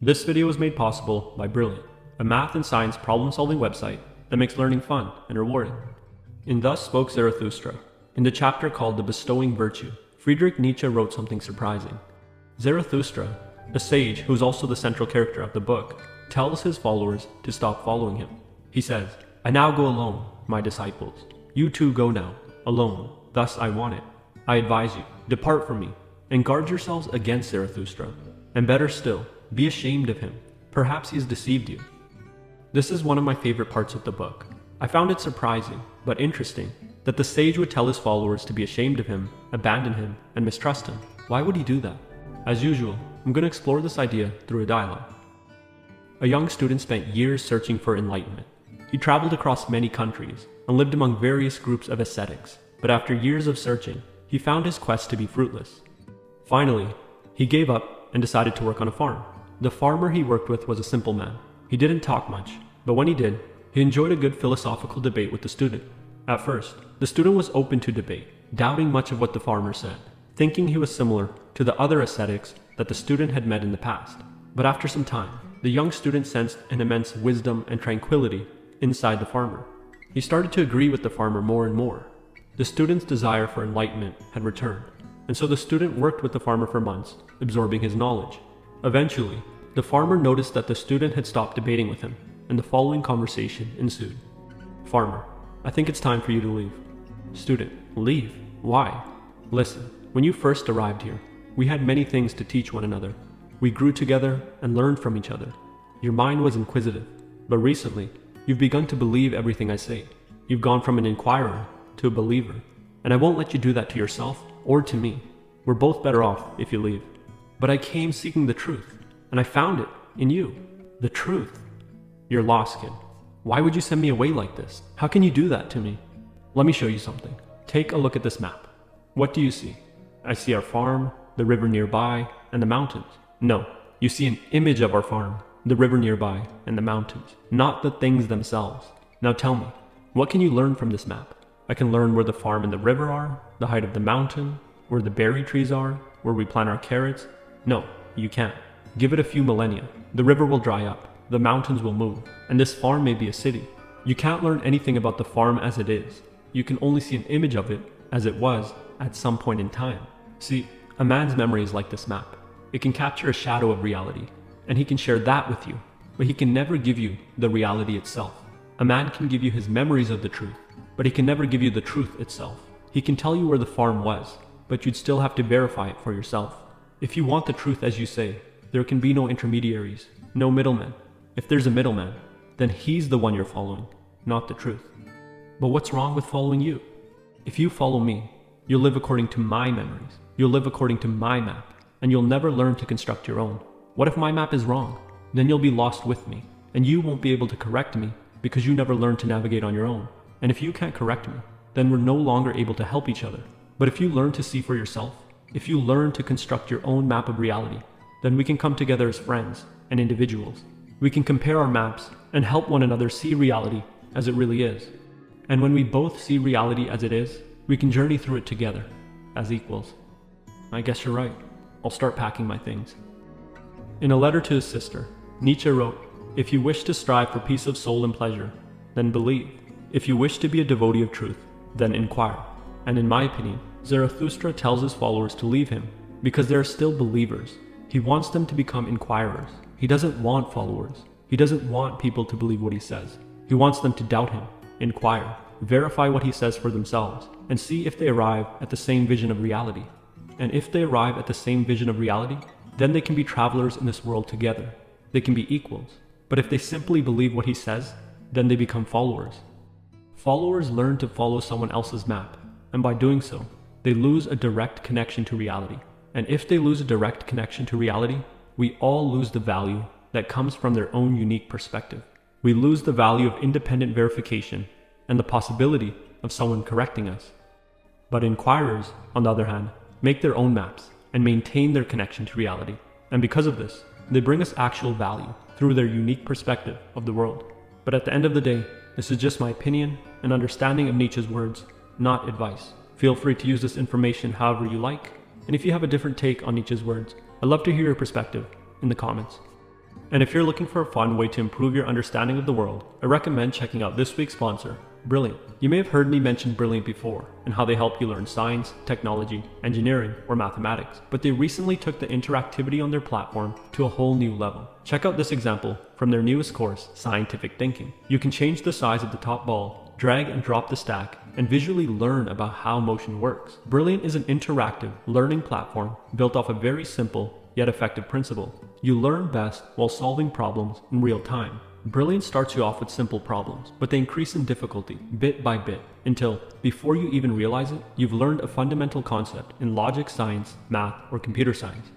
This video was made possible by Brilliant, a math and science problem-solving website that makes learning fun and rewarding. In Thus Spoke Zarathustra, in the chapter called The Bestowing Virtue, Friedrich Nietzsche wrote something surprising. Zarathustra, a sage who is also the central character of the book, tells his followers to stop following him. He says, "I now go alone, my disciples. You too go now, alone. Thus I want it. I advise you, depart from me, and guard yourselves against Zarathustra. And better still, be ashamed of him. Perhaps he has deceived you." This is one of my favorite parts of the book. I found it surprising, but interesting, that the sage would tell his followers to be ashamed of him, abandon him, and mistrust him. Why would he do that? As usual, I'm going to explore this idea through a dialogue. A young student spent years searching for enlightenment. He traveled across many countries and lived among various groups of ascetics, but after years of searching, he found his quest to be fruitless. Finally, he gave up and decided to work on a farm. The farmer he worked with was a simple man. He didn't talk much, but when he did, he enjoyed a good philosophical debate with the student. At first, the student was open to debate, doubting much of what the farmer said, thinking he was similar to the other ascetics that the student had met in the past. But after some time, the young student sensed an immense wisdom and tranquility inside the farmer. He started to agree with the farmer more and more. The student's desire for enlightenment had returned, and so the student worked with the farmer for months, absorbing his knowledge. Eventually, the farmer noticed that the student had stopped debating with him, and the following conversation ensued. "Farmer, I think it's time for you to leave." Student, "Leave? Why?" "Listen, when you first arrived here, we had many things to teach one another. We grew together and learned from each other. Your mind was inquisitive, but recently, you've begun to believe everything I say. You've gone from an inquirer to a believer, and I won't let you do that to yourself or to me. We're both better off if you leave. But I came seeking the truth, and I found it in you. The truth. You're lost, kid. Why would you send me away like this? How can you do that to me? Let me show you something. Take a look at this map. What do you see? I see our farm, the river nearby, and the mountains. No, you see an image of our farm, the river nearby, and the mountains, not the things themselves. Now tell me, what can you learn from this map? I can learn where the farm and the river are, the height of the mountain, where the berry trees are, where we plant our carrots. No, you can't. Give it a few millennia. The river will dry up, the mountains will move, and this farm may be a city. You can't learn anything about the farm as it is. You can only see an image of it as it was at some point in time. See, a man's memory is like this map. It can capture a shadow of reality, and he can share that with you, but he can never give you the reality itself. A man can give you his memories of the truth, but he can never give you the truth itself. He can tell you where the farm was, but you'd still have to verify it for yourself. If you want the truth as you say, there can be no intermediaries, no middlemen. If there's a middleman, then he's the one you're following, not the truth. But what's wrong with following you? If you follow me, you'll live according to my memories. You'll live according to my map, and you'll never learn to construct your own. What if my map is wrong? Then you'll be lost with me, and you won't be able to correct me because you never learned to navigate on your own. And if you can't correct me, then we're no longer able to help each other. But if you learn to see for yourself, if you learn to construct your own map of reality, then we can come together as friends and individuals. We can compare our maps and help one another see reality as it really is. And when we both see reality as it is, we can journey through it together as equals. I guess you're right. I'll start packing my things. In a letter to his sister, Nietzsche wrote, "If you wish to strive for peace of soul and pleasure, then believe. If you wish to be a devotee of truth, then inquire." And in my opinion, Zarathustra tells his followers to leave him because they are still believers. He wants them to become inquirers. He doesn't want followers. He doesn't want people to believe what he says. He wants them to doubt him, inquire, verify what he says for themselves, and see if they arrive at the same vision of reality. And if they arrive at the same vision of reality, then they can be travelers in this world together. They can be equals. But if they simply believe what he says, then they become followers. Followers learn to follow someone else's map, and by doing so, they lose a direct connection to reality. And if they lose a direct connection to reality, we all lose the value that comes from their own unique perspective. We lose the value of independent verification and the possibility of someone correcting us. But inquirers, on the other hand, make their own maps and maintain their connection to reality. And because of this, they bring us actual value through their unique perspective of the world. But at the end of the day, this is just my opinion and understanding of Nietzsche's words, not advice. Feel free to use this information however you like. And if you have a different take on Nietzsche's words, I'd love to hear your perspective in the comments. And if you're looking for a fun way to improve your understanding of the world, I recommend checking out this week's sponsor, Brilliant. You may have heard me mention Brilliant before and how they help you learn science, technology, engineering, or mathematics, but they recently took the interactivity on their platform to a whole new level. Check out this example from their newest course, Scientific Thinking. You can change the size of the top ball, drag and drop the stack, and visually learn about how motion works. Brilliant is an interactive learning platform built off a very simple yet effective principle. You learn best while solving problems in real time. Brilliant starts you off with simple problems, but they increase in difficulty bit by bit until, before you even realize it, you've learned a fundamental concept in logic, science, math, or computer science.